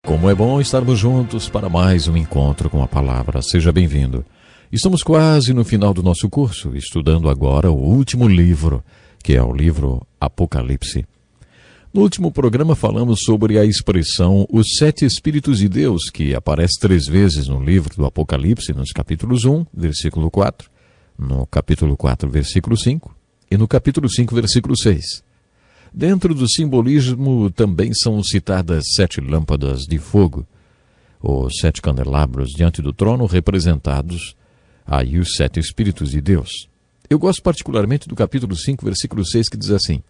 Como é bom estarmos juntos para mais um encontro com a palavra. Seja bem-vindo. Estamos quase no final do nosso curso, estudando agora o último livro, que é o livro Apocalipse. No último programa falamos sobre a expressão os 7 Espíritos de Deus, que aparece 3 vezes no livro do Apocalipse, nos capítulos 1, versículo 4, no capítulo 4, versículo 5 e no capítulo 5, versículo 6. Dentro do simbolismo também são citadas 7 lâmpadas de fogo, os 7 candelabros diante do trono, representados aí os 7 Espíritos de Deus. Eu gosto particularmente do capítulo 5, versículo 6, que diz assim: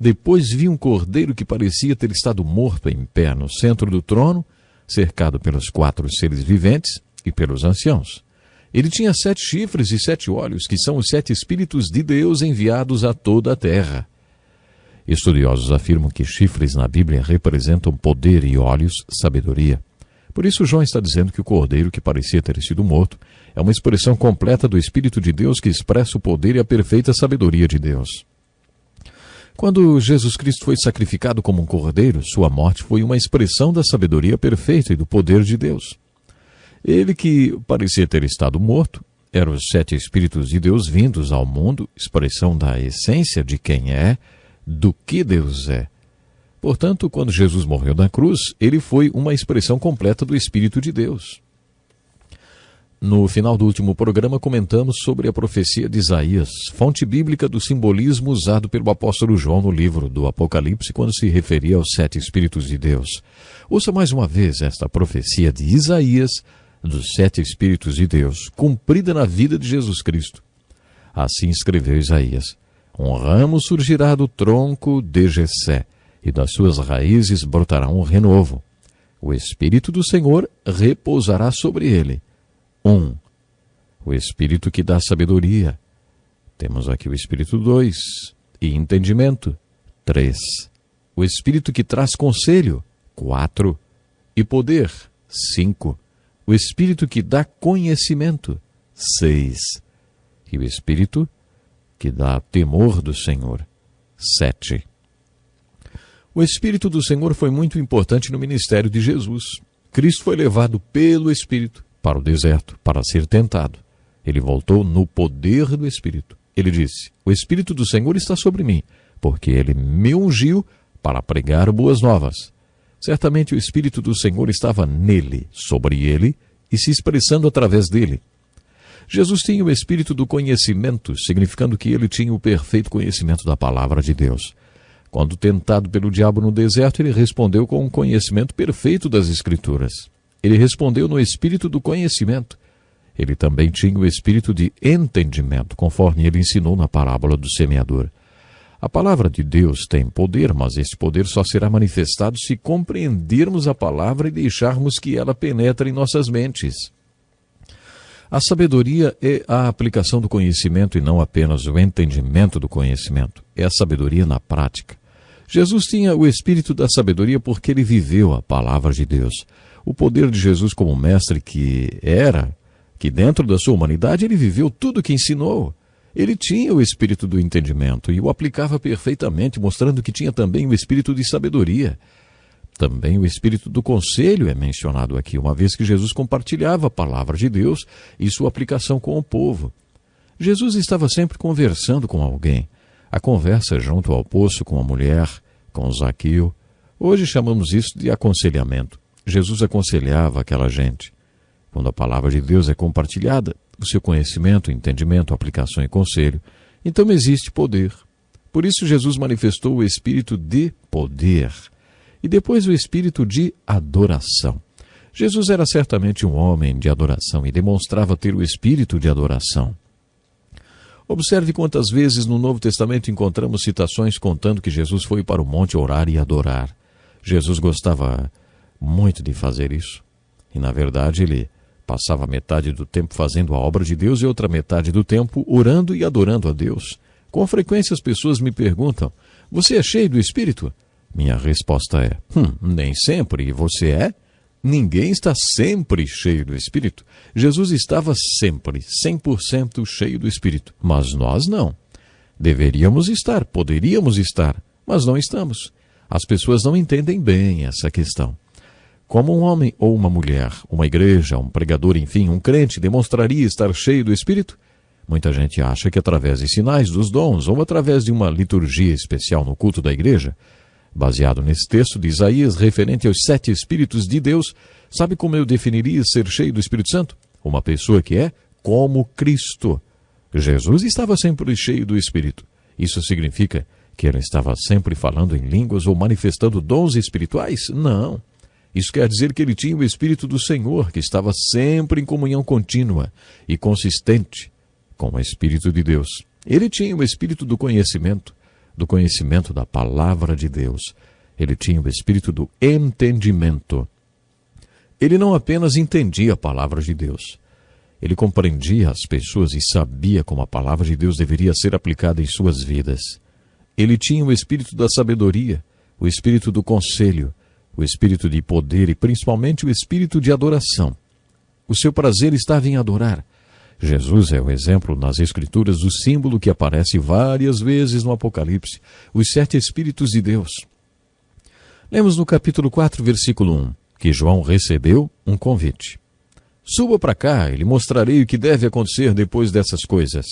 Depois vi um cordeiro que parecia ter estado morto em pé no centro do trono, cercado pelos 4 seres viventes e pelos anciãos. Ele tinha 7 chifres e 7 olhos, que são os 7 Espíritos de Deus enviados a toda a terra. Estudiosos afirmam que chifres na Bíblia representam poder e olhos, sabedoria. Por isso João está dizendo que o cordeiro que parecia ter sido morto é uma expressão completa do Espírito de Deus que expressa o poder e a perfeita sabedoria de Deus. Quando Jesus Cristo foi sacrificado como um cordeiro, sua morte foi uma expressão da sabedoria perfeita e do poder de Deus. Ele que parecia ter estado morto eram os 7 Espíritos de Deus vindos ao mundo, expressão da essência de quem é, do que Deus é. Portanto, quando Jesus morreu na cruz, ele foi uma expressão completa do Espírito de Deus. No final do último programa, comentamos sobre a profecia de Isaías, fonte bíblica do simbolismo usado pelo apóstolo João no livro do Apocalipse, quando se referia aos 7 Espíritos de Deus. Ouça mais uma vez esta profecia de Isaías, dos 7 Espíritos de Deus, cumprida na vida de Jesus Cristo. Assim escreveu Isaías: Um ramo surgirá do tronco de Jessé, e das suas raízes brotará um renovo. O Espírito do Senhor repousará sobre ele. 1. O Espírito que dá sabedoria. Temos aqui o Espírito 2. E entendimento. 3. O Espírito que traz conselho. 4. E poder. 5. O Espírito que dá conhecimento. 6. E o Espírito que dá temor do Senhor. 7. O Espírito do Senhor foi muito importante no ministério de Jesus. Cristo foi levado pelo Espírito para o deserto, para ser tentado. Ele voltou no poder do Espírito. Ele disse: O Espírito do Senhor está sobre mim, porque ele me ungiu para pregar boas novas. Certamente o Espírito do Senhor estava nele, sobre ele, e se expressando através dele. Jesus tinha o espírito do conhecimento, significando que ele tinha o perfeito conhecimento da palavra de Deus. Quando tentado pelo diabo no deserto, ele respondeu com um conhecimento perfeito das Escrituras. Ele respondeu no espírito do conhecimento. Ele também tinha o espírito de entendimento, conforme ele ensinou na parábola do semeador. A palavra de Deus tem poder, mas este poder só será manifestado se compreendermos a palavra e deixarmos que ela penetre em nossas mentes. A sabedoria é a aplicação do conhecimento e não apenas o entendimento do conhecimento. É a sabedoria na prática. Jesus tinha o espírito da sabedoria porque ele viveu a palavra de Deus. O poder de Jesus como mestre que dentro da sua humanidade ele viveu tudo o que ensinou. Ele tinha o espírito do entendimento e o aplicava perfeitamente, mostrando que tinha também o espírito de sabedoria. Também o espírito do conselho é mencionado aqui, uma vez que Jesus compartilhava a palavra de Deus e sua aplicação com o povo. Jesus estava sempre conversando com alguém. A conversa junto ao poço com a mulher, com Zaqueu. Hoje chamamos isso de aconselhamento. Jesus aconselhava aquela gente. Quando a palavra de Deus é compartilhada, o seu conhecimento, entendimento, aplicação e conselho, então existe poder. Por isso Jesus manifestou o espírito de poder. E depois o espírito de adoração. Jesus era certamente um homem de adoração e demonstrava ter o espírito de adoração. Observe quantas vezes no Novo Testamento encontramos citações contando que Jesus foi para o monte orar e adorar. Jesus gostava muito de fazer isso. E na verdade ele passava metade do tempo fazendo a obra de Deus e outra metade do tempo orando e adorando a Deus. Com frequência as pessoas me perguntam: você é cheio do Espírito? Minha resposta é: nem sempre. E você é? Ninguém está sempre cheio do Espírito. Jesus estava sempre 100% cheio do Espírito, mas nós não. Deveríamos estar, poderíamos estar, mas não estamos. As pessoas não entendem bem essa questão. Como um homem ou uma mulher, uma igreja, um pregador, enfim, um crente demonstraria estar cheio do Espírito? Muita gente acha que através de sinais dos dons ou através de uma liturgia especial no culto da igreja. Baseado nesse texto de Isaías referente aos 7 Espíritos de Deus, sabe como eu definiria ser cheio do Espírito Santo? Uma pessoa que é como Cristo. Jesus estava sempre cheio do Espírito. Isso significa que ele estava sempre falando em línguas ou manifestando dons espirituais? Não. Isso quer dizer que ele tinha o Espírito do Senhor, que estava sempre em comunhão contínua e consistente com o Espírito de Deus. Ele tinha o Espírito do conhecimento da palavra de Deus. Ele tinha o Espírito do entendimento. Ele não apenas entendia a palavra de Deus. Ele compreendia as pessoas e sabia como a palavra de Deus deveria ser aplicada em suas vidas. Ele tinha o Espírito da sabedoria, o Espírito do conselho, o Espírito de poder e principalmente o Espírito de adoração. O seu prazer estava em adorar. Jesus é o exemplo nas Escrituras do símbolo que aparece várias vezes no Apocalipse, os 7 Espíritos de Deus. Lemos no capítulo 4, versículo 1, que João recebeu um convite. Suba para cá e lhe mostrarei o que deve acontecer depois dessas coisas.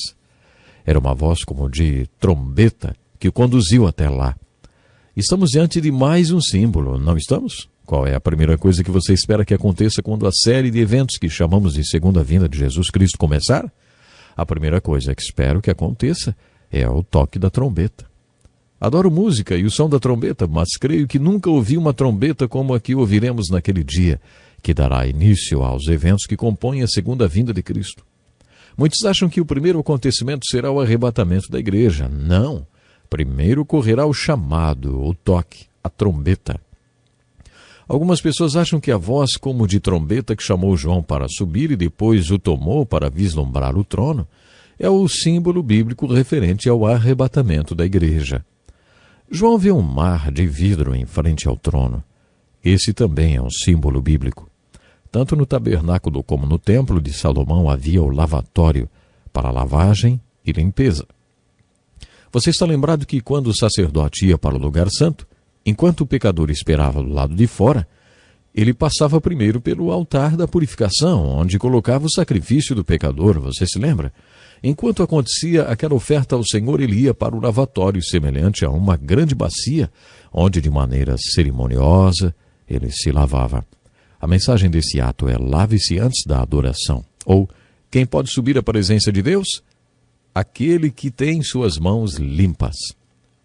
Era uma voz como de trombeta que o conduziu até lá. Estamos diante de mais um símbolo, não estamos? Qual é a primeira coisa que você espera que aconteça quando a série de eventos que chamamos de Segunda Vinda de Jesus Cristo começar? A primeira coisa que espero que aconteça é o toque da trombeta. Adoro música e o som da trombeta, mas creio que nunca ouvi uma trombeta como a que ouviremos naquele dia, que dará início aos eventos que compõem a Segunda Vinda de Cristo. Muitos acham que o primeiro acontecimento será o arrebatamento da igreja. Não. Primeiro ocorrerá o chamado, o toque, a trombeta. Algumas pessoas acham que a voz como de trombeta que chamou João para subir e depois o tomou para vislumbrar o trono é o símbolo bíblico referente ao arrebatamento da igreja. João vê um mar de vidro em frente ao trono. Esse também é um símbolo bíblico. Tanto no tabernáculo como no templo de Salomão havia o lavatório para lavagem e limpeza. Você está lembrado que quando o sacerdote ia para o lugar santo, enquanto o pecador esperava do lado de fora, ele passava primeiro pelo altar da purificação, onde colocava o sacrifício do pecador, você se lembra? Enquanto acontecia aquela oferta ao Senhor, ele ia para o lavatório semelhante a uma grande bacia, onde de maneira cerimoniosa ele se lavava. A mensagem desse ato é: lave-se antes da adoração. Ou, quem pode subir à presença de Deus? Aquele que tem suas mãos limpas.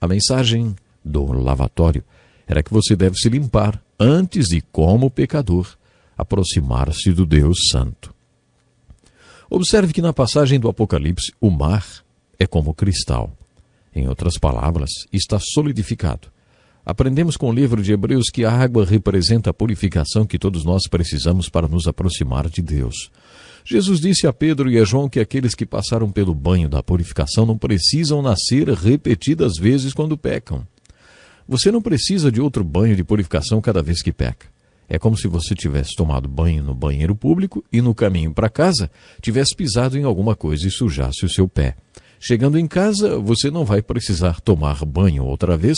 A mensagem do lavatório era que você deve se limpar antes de, como pecador, aproximar-se do Deus Santo. Observe que na passagem do Apocalipse, o mar é como cristal. Em outras palavras, está solidificado. Aprendemos com o livro de Hebreus que a água representa a purificação que todos nós precisamos para nos aproximar de Deus. Jesus disse a Pedro e a João que aqueles que passaram pelo banho da purificação não precisam nascer repetidas vezes quando pecam. Você não precisa de outro banho de purificação cada vez que peca. É como se você tivesse tomado banho no banheiro público e no caminho para casa tivesse pisado em alguma coisa e sujasse o seu pé. Chegando em casa, você não vai precisar tomar banho outra vez,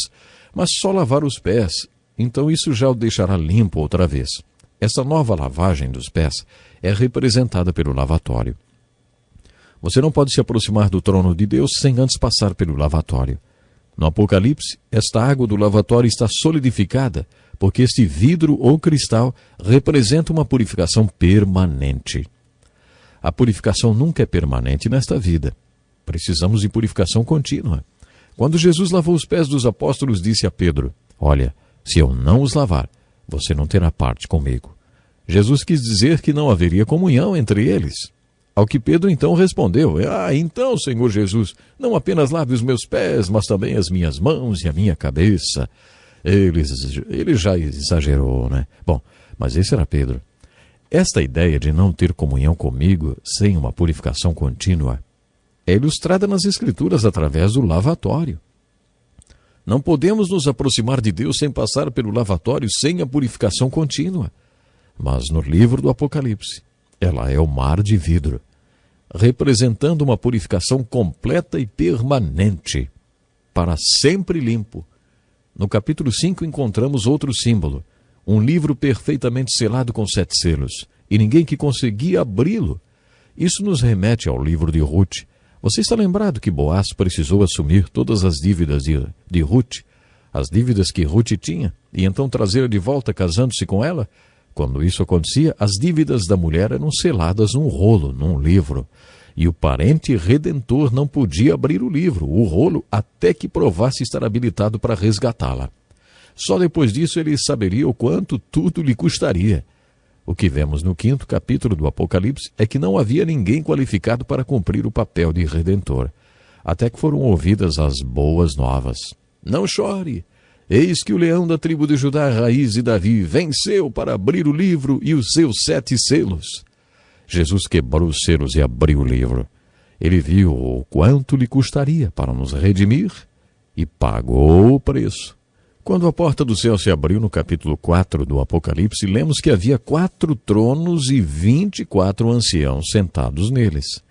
mas só lavar os pés. Então isso já o deixará limpo outra vez. Essa nova lavagem dos pés é representada pelo lavatório. Você não pode se aproximar do trono de Deus sem antes passar pelo lavatório. No Apocalipse, esta água do lavatório está solidificada, porque este vidro ou cristal representa uma purificação permanente. A purificação nunca é permanente nesta vida. Precisamos de purificação contínua. Quando Jesus lavou os pés dos apóstolos, disse a Pedro: olha, se eu não os lavar, você não terá parte comigo. Jesus quis dizer que não haveria comunhão entre eles. Ao que Pedro então respondeu: então, Senhor Jesus, não apenas lave os meus pés, mas também as minhas mãos e a minha cabeça. Ele já exagerou, né? Bom, mas esse era Pedro. Esta ideia de não ter comunhão comigo sem uma purificação contínua é ilustrada nas Escrituras através do lavatório. Não podemos nos aproximar de Deus sem passar pelo lavatório, sem a purificação contínua. Mas no livro do Apocalipse, ela é o mar de vidro, representando uma purificação completa e permanente, para sempre limpo. No capítulo 5 encontramos outro símbolo, um livro perfeitamente selado com 7 selos, e ninguém que conseguia abri-lo. Isso nos remete ao livro de Ruth. Você está lembrado que Boaz precisou assumir todas as dívidas de Ruth, as dívidas que Ruth tinha, e então trazê-la de volta casando-se com ela? Quando isso acontecia, as dívidas da mulher eram seladas num rolo, num livro. E o parente redentor não podia abrir o livro, o rolo, até que provasse estar habilitado para resgatá-la. Só depois disso ele saberia o quanto tudo lhe custaria. O que vemos no 5º capítulo do Apocalipse é que não havia ninguém qualificado para cumprir o papel de redentor, até que foram ouvidas as boas novas. Não chore! Eis que o leão da tribo de Judá, raiz de Davi, venceu para abrir o livro e os seus 7 selos. Jesus quebrou os selos e abriu o livro. Ele viu o quanto lhe custaria para nos redimir e pagou o preço. Quando a porta do céu se abriu no capítulo 4 do Apocalipse, lemos que havia 4 tronos e 24 anciãos sentados neles.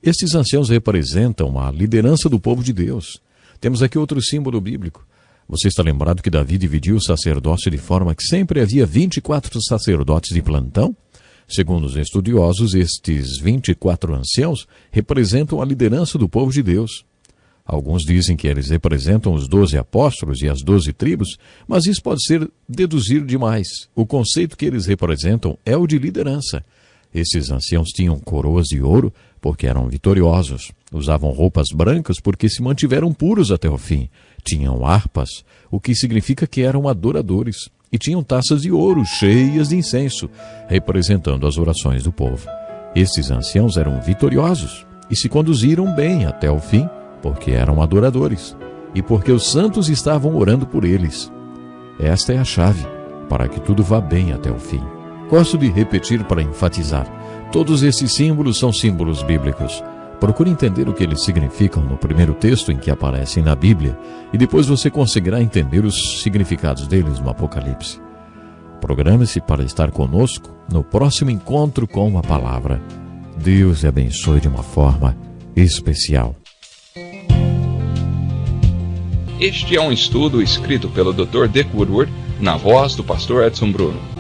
Estes anciãos representam a liderança do povo de Deus. Temos aqui outro símbolo bíblico. Você está lembrado que Davi dividiu o sacerdócio de forma que sempre havia 24 sacerdotes de plantão? Segundo os estudiosos, estes 24 anciãos representam a liderança do povo de Deus. Alguns dizem que eles representam os 12 apóstolos e as 12 tribos, mas isso pode ser deduzir demais. O conceito que eles representam é o de liderança. Esses anciãos tinham coroas de ouro porque eram vitoriosos. Usavam roupas brancas porque se mantiveram puros até o fim. Tinham harpas, o que significa que eram adoradores. E tinham taças de ouro cheias de incenso, representando as orações do povo. Esses anciãos eram vitoriosos e se conduziram bem até o fim, porque eram adoradores e porque os santos estavam orando por eles. Esta é a chave para que tudo vá bem até o fim. Gosto de repetir para enfatizar. Todos esses símbolos são símbolos bíblicos. Procure entender o que eles significam no primeiro texto em que aparecem na Bíblia e depois você conseguirá entender os significados deles no Apocalipse. Programe-se para estar conosco no próximo encontro com a Palavra. Deus lhe abençoe de uma forma especial. Este é um estudo escrito pelo Dr. Dick Woodward, na voz do pastor Edson Bruno.